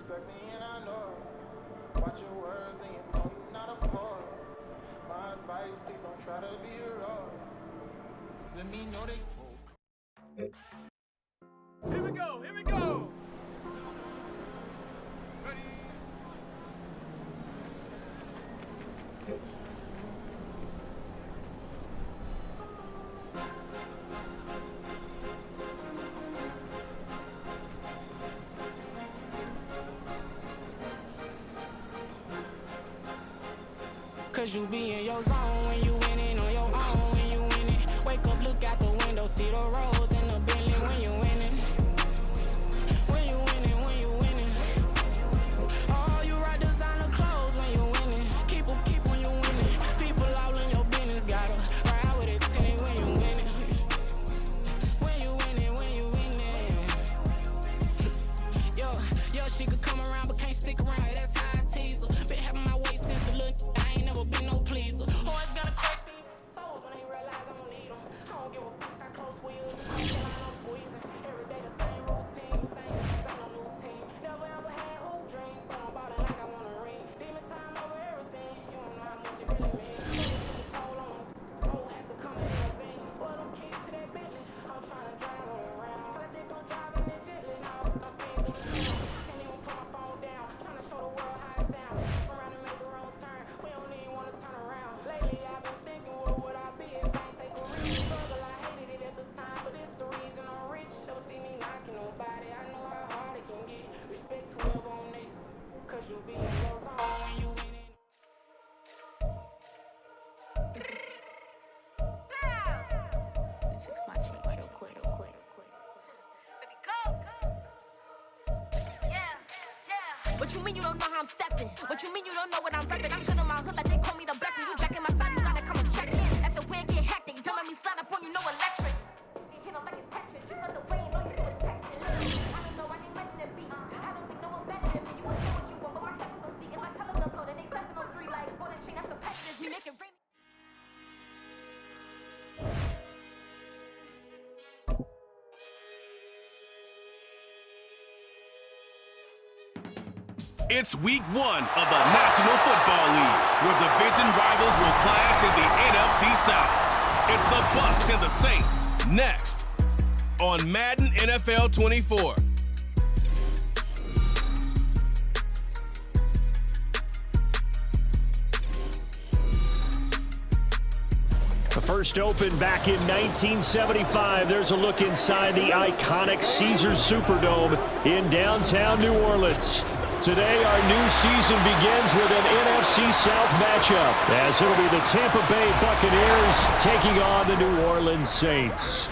respect me and I know it. Watch your words and your tone, you not a poet. My advice, please don't try to be heroic. Let me know they woke. Here we go, here we go! Ready? Cause you be in your zone when you winning on your own. When you winning, wake up, look out the window, see the rose in the Bentley. When you winning, when you winning, when you winning. Oh, you right designer clothes when you winning. Keep when you winning. People all in your business, gotta ride with it tinted when you winning. When you winning, when you winning. Yo, she could come around but can't stick around. That's how I tease her. Been having my waist since a little. I ain't never been no pleaser. Always gonna crack these souls when they realize I don't need them. I don't give a fuck, I close wheels. I'm still on no squeezing. Every day the same routine. Same things on a new team. Never ever had hoop dreams, but I'm ballin' like I want a ring. Demon time over everything. You don't know how much it really means. Told on them. Oh, have to come and intervene. Well, them keys to that Bentley. I'm tryna drive it around. I think I'm driving it gently. Now I'm things on the ground. Can't even put my phone down. Tryna show the world how it sound. Around and make the wrong turn. We don't even wanna turn around. Lately I've been thinking, what would I be if I ain't take a risk? Struggle, I hated it at the time, but it's the reason I'm rich. Don't see me knocking nobody. I know how hard it can get. Respect whoever on it. Cause you be in your zone when you winning. Fix my cheek real quick. Baby, go! Yeah. What you mean you don't know how I'm stepping? What you mean you don't know what I'm repping? I'm good in my hood like they call me the blessing. You jacking my side, you gotta come and check in. That's the way it get hectic. Don't make me slide up on you, no electric. You hit 'em like it's Tetris. Just let the way you know you do it Texas. I don't know, I didn't mention it beat. I don't think no one better than me. You will say what you want, but my head don't speak. If I tell them to upload it, they 703 like golden chain. That's the passion. We make it rain. It's week 1 of the National Football League, where division rivals will clash in the NFC South. It's the Bucs and the Saints next on Madden NFL 24. First opened back in 1975. There's a look inside the iconic Caesars Superdome in downtown New Orleans. Today, our new season begins with an NFC South matchup, as it'll be the Tampa Bay Buccaneers taking on the New Orleans Saints.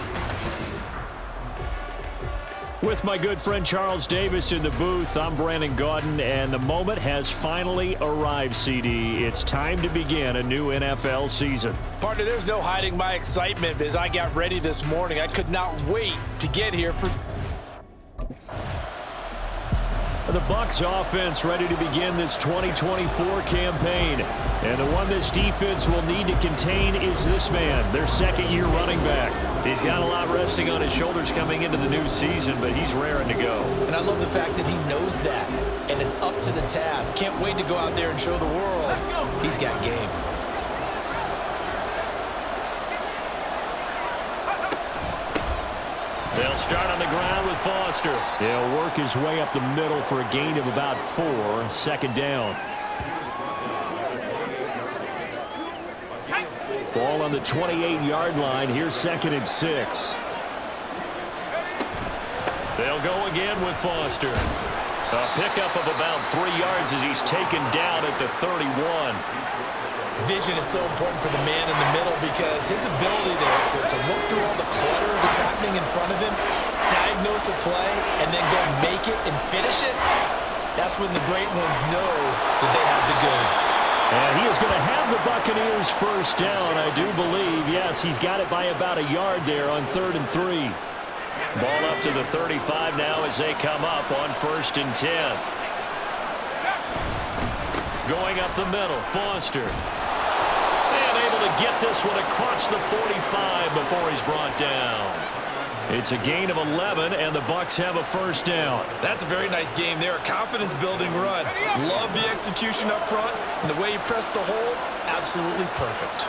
With my good friend Charles Davis in the booth, I'm Brandon Gaudin, and the moment has finally arrived, CD. It's time to begin a new NFL season. Partner, there's no hiding my excitement as I got ready this morning. I could not wait to get here for... The Bucs offense ready to begin this 2024 campaign. And the one this defense will need to contain is this man, their second-year running back. He's got a lot resting on his shoulders coming into the new season, but he's raring to go. And I love the fact that he knows that and is up to the task. Can't wait to go out there and show the world he's got game. They'll start on the ground with Foster. He'll work his way up the middle for a gain of about 4, second down. Ball on the 28-yard line. Here's 2nd and 6. They'll go again with Foster. A pickup of about 3 yards as he's taken down at the 31. Vision is so important for the man in the middle because his ability to look through all the clutter that's happening in front of him, diagnose a play, and then go make it and finish it, that's when the great ones know that they have the goods. And he is going to have the Buccaneers first down, I do believe. Yes, he's got it by about a yard there on 3rd and 3. Ball up to the 35 now as they come up on 1st and 10. Going up the middle, Foster. And able to get this one across the 45 before he's brought down. It's a gain of 11, and the Bucs have a first down. That's a very nice game there. A confidence-building run. Love the execution up front, and the way he pressed the hole, absolutely perfect.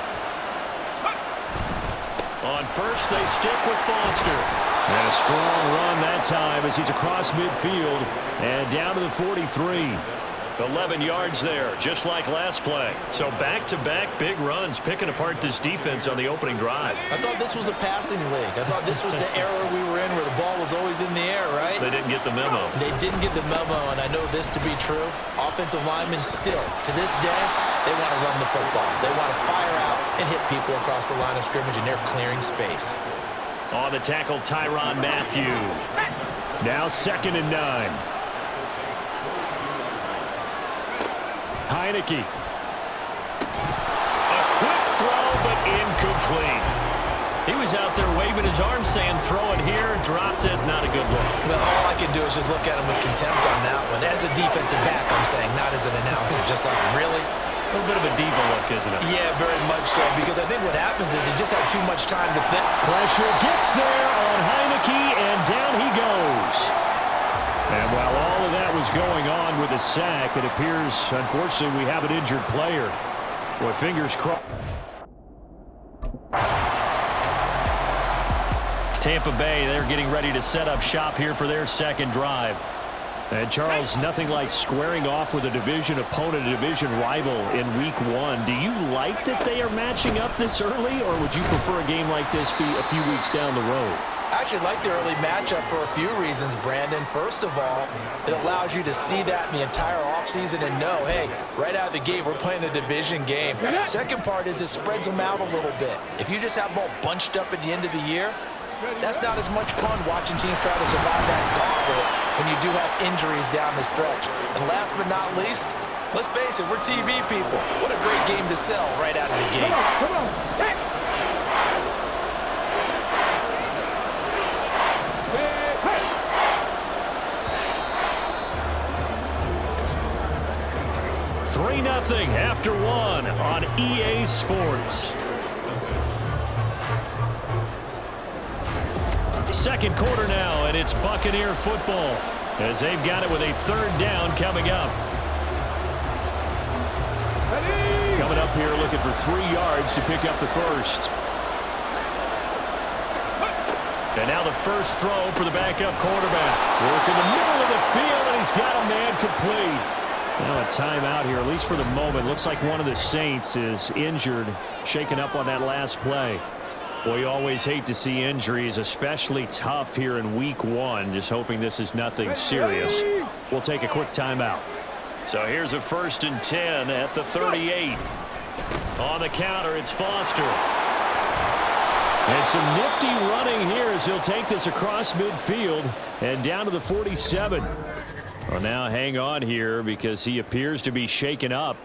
On first, they stick with Foster. And a strong run that time as he's across midfield and down to the 43. 11 yards there, just like last play. So back-to-back big runs, picking apart this defense on the opening drive. I thought this was a passing league. I thought this was the era we were in where the ball was always in the air, right? They didn't get the memo. They didn't get the memo, and I know this to be true. Offensive linemen still, to this day, they want to run the football. They want to fire out and hit people across the line of scrimmage, and they're clearing space. On the tackle, Tyrann Mathieu. Now 2nd and 9. Heineke. A quick throw, but incomplete. He was out there waving his arms saying, throw it here, dropped it, not a good look. Well, all I can do is just look at him with contempt on that one. As a defensive back, I'm saying, not as an announcer. Just like, really? A little bit of a diva look, isn't it? Yeah, very much so, because I think what happens is he just had too much time to think. Pressure gets there on Heineke, and down he goes. And while all of that was going on with a sack, it appears, unfortunately, we have an injured player. Boy, fingers crossed. Tampa Bay, they're getting ready to set up shop here for their second drive. And Charles, nothing like squaring off with a division opponent, a division rival in week 1. Do you like that they are matching up this early, or would you prefer a game like this be a few weeks down the road? I actually like the early matchup for a few reasons, Brandon. First of all, it allows you to see that in the entire offseason and know, hey, right out of the gate, we're playing a division game. Second part is it spreads them out a little bit. If you just have them all bunched up at the end of the year, that's not as much fun watching teams try to survive that gauntlet when you do have injuries down the stretch. And last but not least, let's face it, we're TV people. What a great game to sell right out of the gate. Come on. Hey. 3-0 after 1 on EA Sports. Second quarter now, and it's Buccaneer football as they've got it with a 3rd down coming up. Coming up here looking for 3 yards to pick up the first. And now the first throw for the backup quarterback. Work in the middle of the field, and he's got a man complete. Now a timeout here, at least for the moment. Looks like one of the Saints is injured, shaken up on that last play. Well, you always hate to see injuries, especially tough here in week 1. Just hoping this is nothing serious. We'll take a quick timeout. So here's a 1st and 10 at the 38. On the counter, it's Foster. And some nifty running here as he'll take this across midfield and down to the 47. Well, now hang on here because he appears to be shaken up.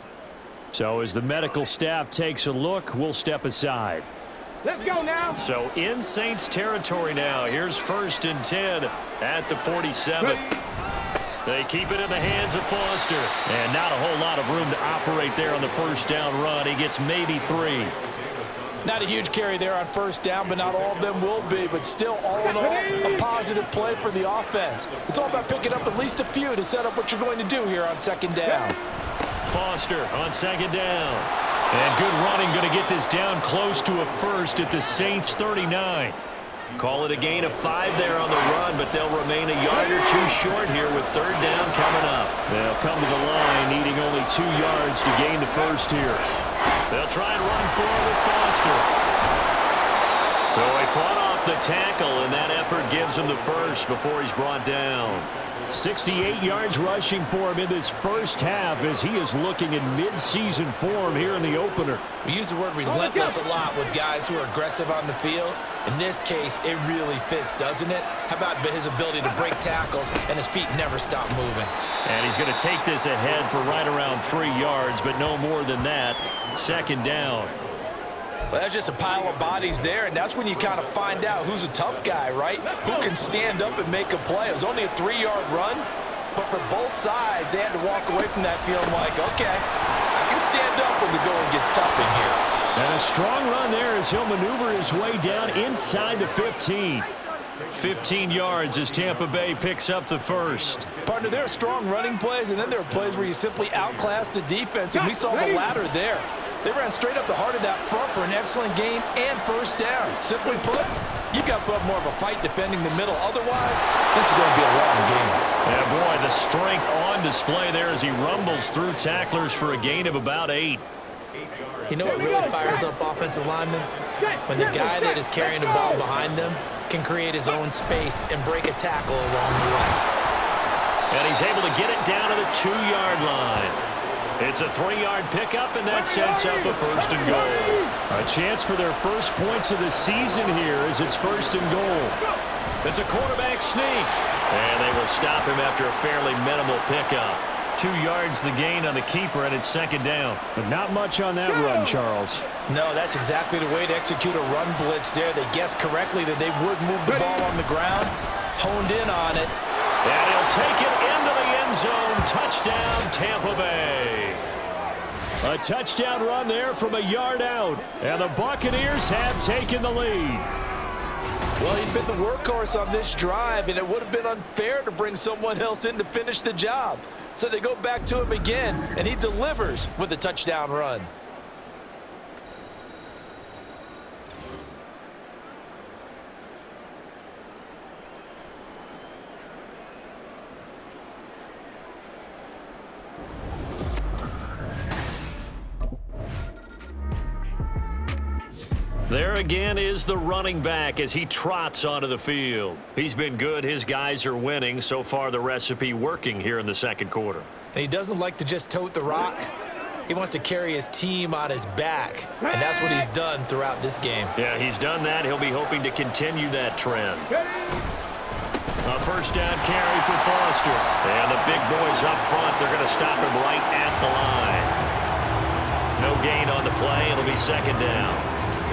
So as the medical staff takes a look, we'll step aside. Let's go now. So in Saints territory now. Here's 1st and 10 at the 47. They keep it in the hands of Foster. And not a whole lot of room to operate there on the first down run. He gets maybe 3. Not a huge carry there on first down, but not all of them will be. But still, all in all, a positive play for the offense. It's all about picking up at least a few to set up what you're going to do here on 2nd down. Foster on 2nd down. And good running, going to get this down close to a first at the Saints 39. Call it a gain of 5 there on the run, but they'll remain a yard or 2 short here with 3rd down coming up. They'll come to the line needing only 2 yards to gain the first here. They'll try and run forward with Foster. So he fought off the tackle, and that effort gives him the first before he's brought down. 68 yards rushing for him in this first half as he is looking in mid-season form here in the opener. We use the word relentless a lot with guys who are aggressive on the field. In this case, it really fits, doesn't it? How about his ability to break tackles and his feet never stop moving? And he's going to take this ahead for right around 3 yards, but no more than that. 2nd down. Well, that's just a pile of bodies there, and that's when you kind of find out who's a tough guy, right? Who can stand up and make a play. It was only a 3-yard run, but for both sides, they had to walk away from that feeling like, okay, I can stand up when the going gets tough in here. And a strong run there as he'll maneuver his way down inside the 15. 15 yards as Tampa Bay picks up the first. Partner, there are strong running plays, and then there are plays where you simply outclass the defense, and we saw the latter there. They ran straight up the heart of that front for an excellent gain and first down. Simply put, you've got to put up more of a fight defending the middle. Otherwise, this is going to be a long game. Yeah, boy, the strength on display there as he rumbles through tacklers for a gain of about 8. You know what really fires up offensive linemen? When the guy that is carrying the ball behind them can create his own space and break a tackle along the way. And he's able to get it down to the 2-yard line. It's a 3-yard pickup, and that sets up a first and goal. A chance for their first points of the season here as it's first and goal. It's a quarterback sneak, and they will stop him after a fairly minimal pickup. 2 yards the gain on the keeper, and it's second down. But not much on that run, Charles. No, that's exactly the way to execute a run blitz there. They guessed correctly that they would move the ball on the ground, honed in on it. And he'll take it into the end zone. Touchdown, Tampa Bay. A touchdown run there from a yard out. And the Buccaneers have taken the lead. Well, he'd been the workhorse on this drive, and it would have been unfair to bring someone else in to finish the job. So they go back to him again, and he delivers with a touchdown run. There again is the running back as he trots onto the field. He's been good. His guys are winning. So far, the recipe working here in the second quarter. And he doesn't like to just tote the rock. He wants to carry his team on his back, and that's what he's done throughout this game. Yeah, he's done that. He'll be hoping to continue that trend. A first down carry for Foster. And the big boys up front, they're going to stop him right at the line. No gain on the play. It'll be second down.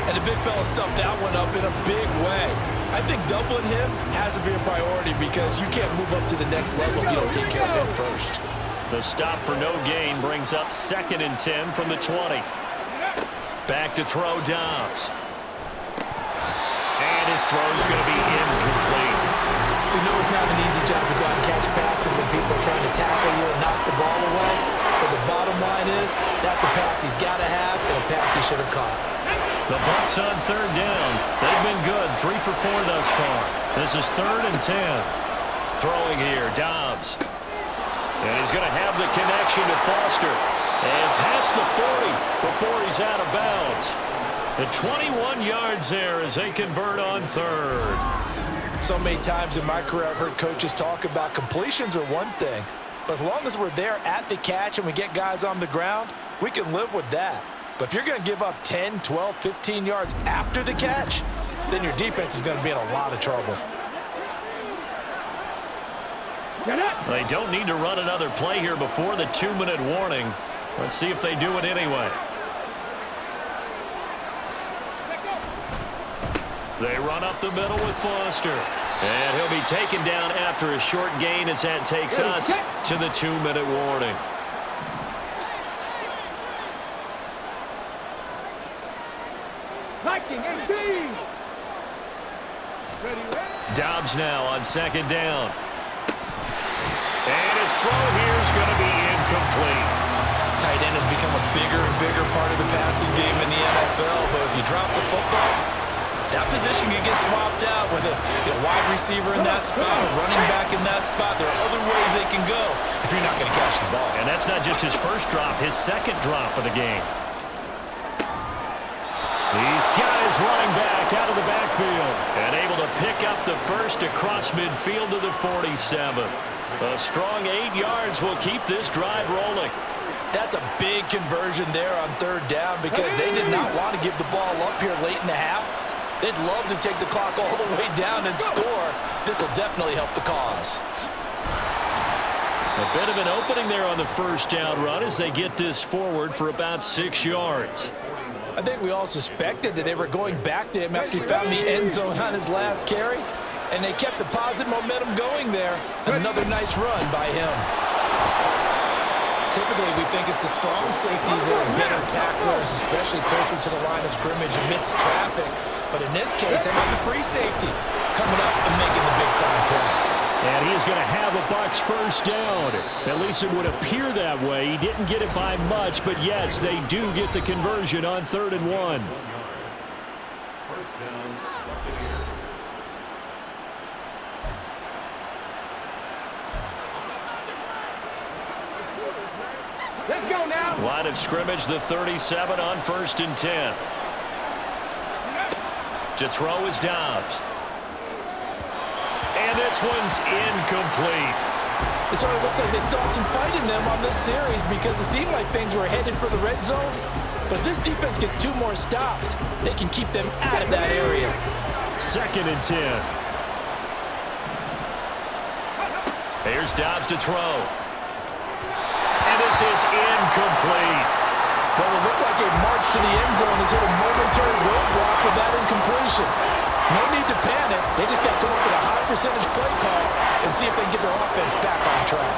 And the big fella stuffed that one up in a big way. I think doubling him has to be a priority because you can't move up to the next level if you don't take care of him first. The stop for no gain brings up 2nd and 10 from the 20. Back to throw Dobbs. And his throw is going to be incomplete. We know it's not an easy job to go out and catch passes when people are trying to tackle you and knock the ball away. But the bottom line is that's a pass he's got to have and a pass he should have caught. The Bucs on third down. They've been good, 3 for 4 thus far. This is 3rd and 10. Throwing here, Dobbs. And he's going to have the connection to Foster. And past the 40 before he's out of bounds. The 21 yards there as they convert on third. So many times in my career I've heard coaches talk about completions are one thing. But as long as we're there at the catch and we get guys on the ground, we can live with that. But if you're going to give up 10, 12, 15 yards after the catch, then your defense is going to be in a lot of trouble. They don't need to run another play here before the 2-minute warning. Let's see if they do it anyway. They run up the middle with Foster. And he'll be taken down after a short gain as that takes us to the 2-minute warning. Dobbs now on 2nd down. And his throw here is going to be incomplete. Tight end has become a bigger and bigger part of the passing game in the NFL, but if you drop the football, that position can get swapped out with a wide receiver in that spot, a running back in that spot. There are other ways they can go if you're not going to catch the ball. And that's not just his first drop, his second drop of the game. These guys running back out of the backfield and able to pick up the first across midfield to the 47. A strong 8 yards will keep this drive rolling. That's a big conversion there on third down because they did not want to give the ball up here late in the half. They'd love to take the clock all the way down and score. This will definitely help the cause. A bit of an opening there on the first down run as they get this forward for about 6 yards. I think we all suspected that they were going back to him after he found the end zone on his last carry, and they kept the positive momentum going there. Another nice run by him. Typically, we think it's the strong safeties that are better tacklers, especially closer to the line of scrimmage amidst traffic. But in this case, how about the free safety? coming up and making the big-time play. And he is going to have a Bucs first down. At least it would appear that way. He didn't get it by much, but yes, they do get the conversion on 3rd and 1. First down, Buccaneers. Let's go now. Line of scrimmage, the 37 on 1st and 10. To throw is Dobbs. And this one's incomplete. It sort of looks like they still have some fight in them on this series because it seemed like things were headed for the red zone. But if this defense gets 2 more stops, they can keep them out of that area. 2nd and 10. Here's Dobbs to throw. And this is incomplete. Well, it looked like a march to the end zone has hit a momentary roadblock with that incompletion. No need to panic. They just got to come up with a high percentage play call and see if they can get their offense back on track.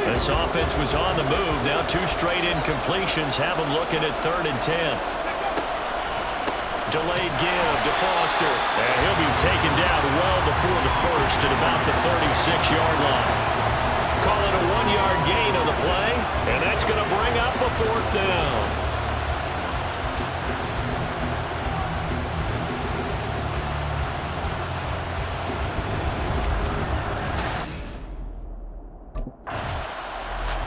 This offense was on the move. Now 2 straight incompletions have them looking at 3rd and 10. Delayed give to Foster. And he'll be taken down well before the first at about the 36-yard line. Call it a 1-yard gain on the play, and that's going to bring up a 4th down.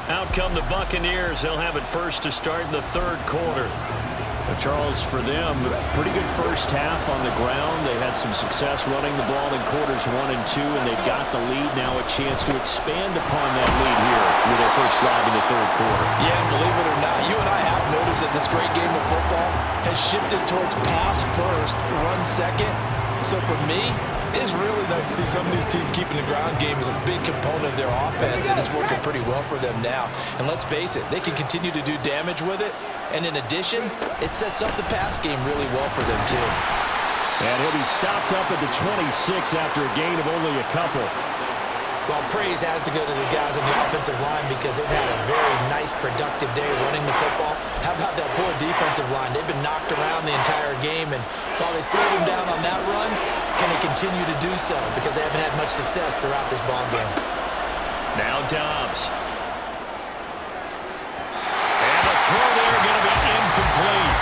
Out come the Buccaneers. They'll have it first to start in the 3rd quarter. Charles, for them, pretty good first half on the ground. They had some success running the ball in quarters 1 and 2, and they've got the lead. Now a chance to expand upon that lead here with their first drive in the 3rd quarter. Yeah, believe it or not, you and I have noticed that this great game of football has shifted towards pass first, run second. So for me, it's really nice to see some of these teams keeping the ground game as a big component of their offense, and it's working pretty well for them now. And let's face it, they can continue to do damage with it. And in addition, it sets up the pass game really well for them, too. And he'll be stopped up at the 26 after a gain of only a couple. Well, praise has to go to the guys on the offensive line because they've had a very nice, productive day running the football. How about that poor defensive line? They've been knocked around the entire game, and while they slowed them down on that run, can they continue to do so? Because they haven't had much success throughout this ball game. Now Dobbs. Throw there going to be incomplete.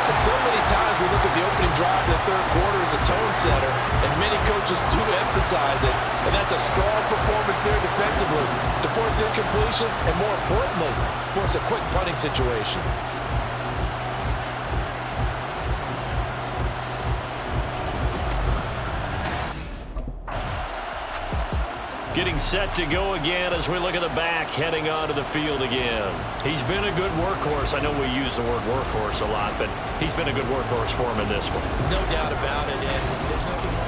And so many times we look at the opening drive of the 3rd quarter as a tone setter, and many coaches do emphasize it, and that's a strong performance there defensively to force incompletion and, more importantly, force a quick punting situation. Getting set to go again as we look at the back heading onto the field again. He's been a good workhorse. I know we use the word workhorse a lot, but he's been a good workhorse for him in this one. No doubt about it, and there's nothing more.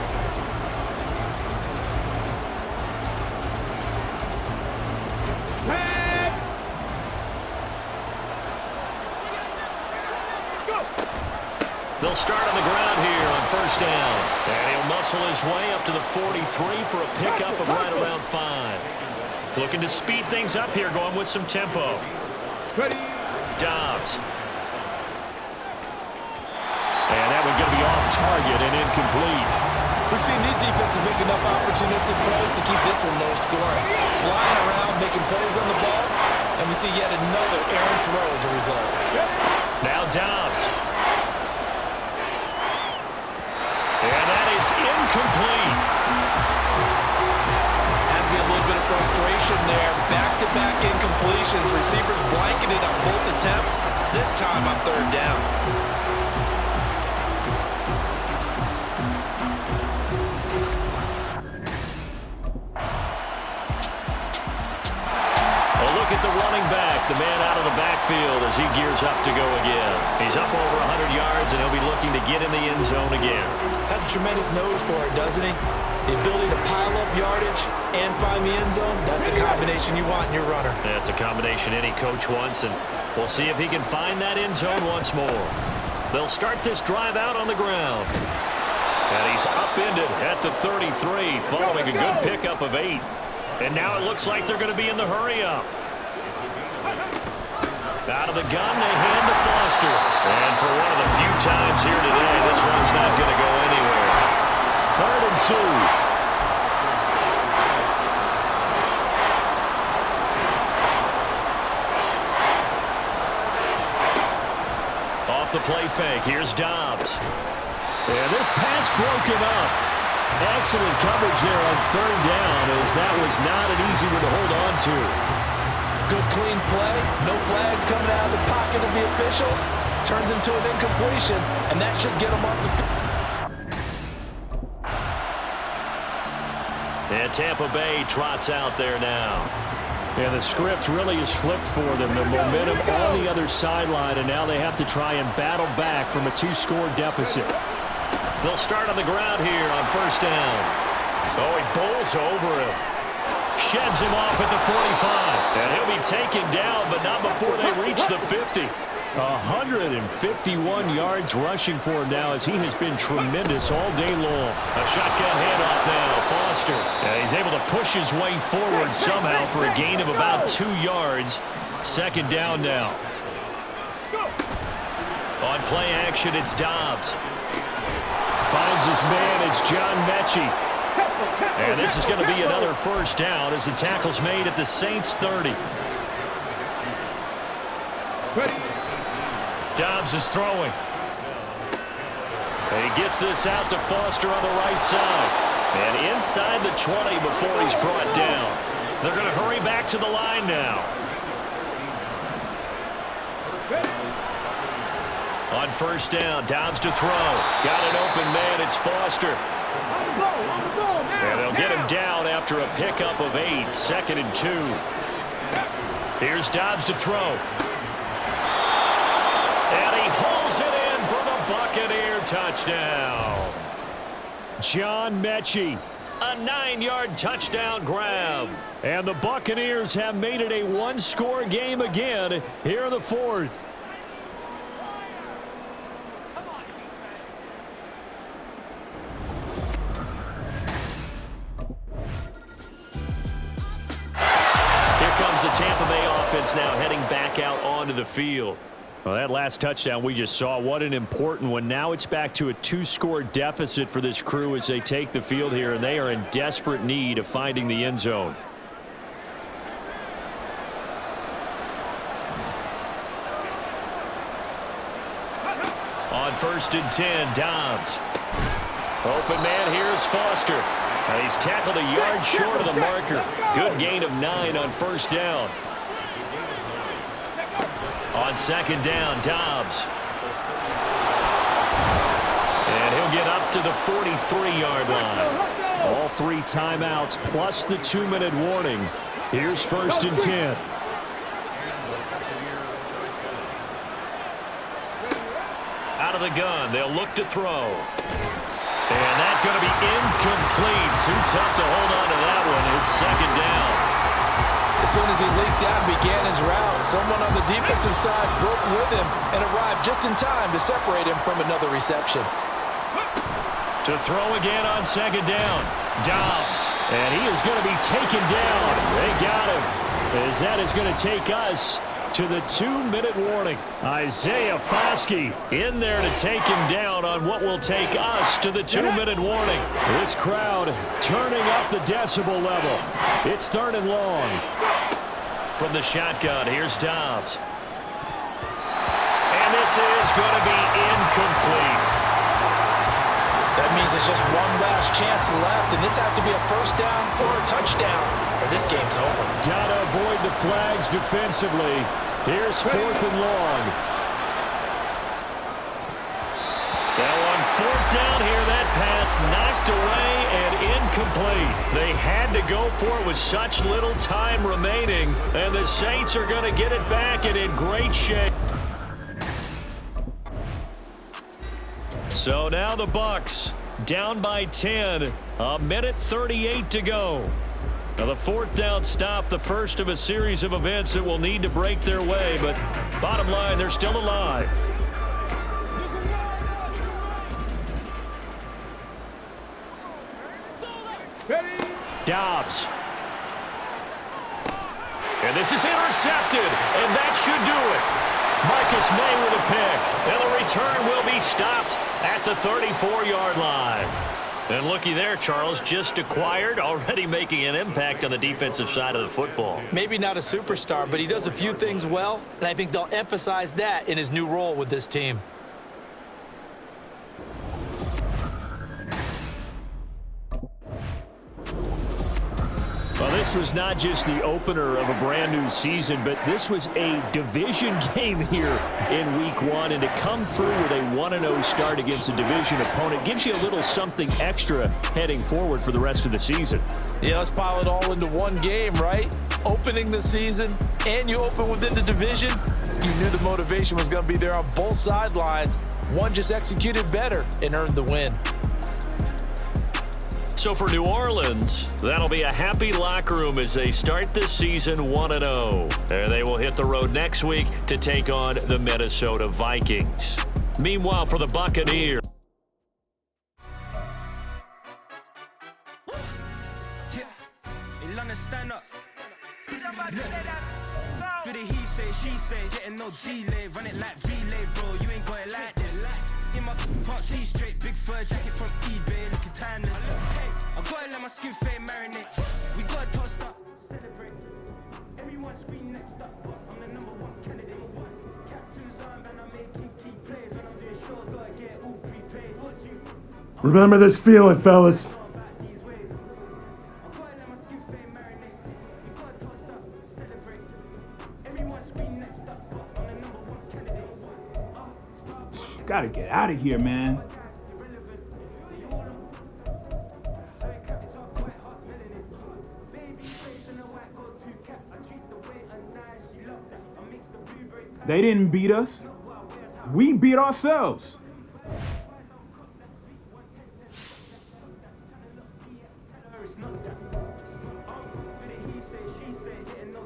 They'll start on the ground here on first down. And he'll muscle his way up to the 43 for a pickup of right around 5. Looking to speed things up here, going with some tempo. Dobbs. And that one going to be off target and incomplete. We've seen these defenses make enough opportunistic plays to keep this one low scoring. Flying around, making plays on the ball, and we see yet another errant throw as a result. Now Dobbs. And that is incomplete. Has to be a little bit of frustration there. Back-to-back incompletions. Receivers blanketed on both attempts, this time on 3rd down. Look at the running back, the man out of the backfield as he gears up to go again. He's up over 100 yards, and he'll be looking to get in the end zone again. Has a tremendous nose for it, doesn't he? The ability to pile up yardage and find the end zone, that's the combination you want in your runner. That's a combination any coach wants, and we'll see if he can find that end zone once more. They'll start this drive out on the ground. And he's upended at the 33 following a good pickup of 8. And now it looks like they're going to be in the hurry-up. Out of the gun, they hand to Foster. And for one of the few times here today, this one's not going to go anywhere. 3rd and 2. Off the play fake, here's Dobbs. And this pass broken up. Excellent coverage there on 3rd down, as that was not an easy one to hold on to. Good clean play, no flags coming out of the pocket of the officials. Turns into an incompletion, and that should get them off the field. And Tampa Bay trots out there now. Yeah, the script really is flipped for them. The momentum on the other sideline, and now they have to try and battle back from a 2-score deficit. They'll start on the ground here on 1st down. Oh, he bowls over him. Sheds him off at the 45. And he'll be taken down, but not before they reach the 50. 151 yards rushing for him now, as he has been tremendous all day long. A shotgun handoff now, Foster. And he's able to push his way forward somehow for a gain of about 2 yards. 2nd down now. On play action, it's Dobbs. Finds his man, it's John Mechie. And this is going to be another 1st down as the tackle's made at the Saints 30. Dobbs is throwing. And he gets this out to Foster on the right side. And inside the 20 before he's brought down. They're going to hurry back to the line now. On 1st down, Dobbs to throw. Got an open man, it's Foster. And they'll get him down after a pickup of 8, 2nd and 2. Here's Dobbs to throw. And he hauls it in for the Buccaneer touchdown. John Mechie, a 9-yard touchdown grab. And the Buccaneers have made it a 1-score game again here in the 4th. The Tampa Bay offense now heading back out onto the field. Well, that last touchdown we just saw, what an important one. Now it's back to a 2-score deficit for this crew as they take the field here, and they are in desperate need of finding the end zone. On 1st and 10, Dobbs. Open man, here's Foster. And he's tackled a yard short of the marker. Good gain of 9 on 1st down. On 2nd down, Dobbs. And he'll get up to the 43-yard line. All 3 timeouts plus the 2-minute warning. Here's 1st and 10. Out of the gun, they'll look to throw. And that's going to be incomplete. Too tough to hold on to that one. It's 2nd down. As soon as he leaped out and began his route, someone on the defensive side broke with him and arrived just in time to separate him from another reception. To throw again on 2nd down. Dobbs. And he is going to be taken down. They got him. As that is going to take us to the 2-minute warning. Isaiah Foskey in there to take him down on what will take us to the 2-minute warning. This crowd turning up the decibel level. It's 3rd and long. From the shotgun, here's Dobbs. And this is going to be incomplete. That means there's just one last chance left, and this has to be a 1st down or a touchdown, or this game's over. Got to avoid the flags defensively. Here's 4th and long. Now on 4th down here, that pass knocked away and incomplete. They had to go for it with such little time remaining, and the Saints are going to get it back and in great shape. So now the Bucs down by 10, a minute 38 to go. Now the 4th down stop, the first of a series of events that will need to break their way, but bottom line, they're still alive. Dobbs. this is intercepted, and that should do it. Marcus May with a pick, and the return will be stopped at the 34-yard line. And looky there, Charles, just acquired, already making an impact on the defensive side of the football. Maybe not a superstar, but he does a few things well, and I think they'll emphasize that in his new role with this team. Well, this was not just the opener of a brand new season, but this was a division game here in Week 1. And to come through with a 1-0 start against a division opponent gives you a little something extra heading forward for the rest of the season. Yeah, let's pile it all into one game, right? Opening the season, and you open within the division. You knew the motivation was going to be there on both sidelines. One just executed better and earned the win. So for New Orleans, that'll be a happy locker room as they start this season 1-0. And they will hit the road next week to take on the Minnesota Vikings. Meanwhile, for the Buccaneers. Stand up. Do the he say, she say, getting no delay, run it like relay, bro. You ain't got it like this. In my part, see straight, big fur jacket from eBay, looking timeless. Hey, I gotta let my skin fade marinate. We gotta toast up, celebrate. Everyone scream next up. I'm the #1 candidate. Captain's arm, and I'm making key plays. When I'm doing shows, gotta get all prepaid. What you? Remember this feeling, fellas. Gotta get out of here, man. They didn't beat us. We beat ourselves.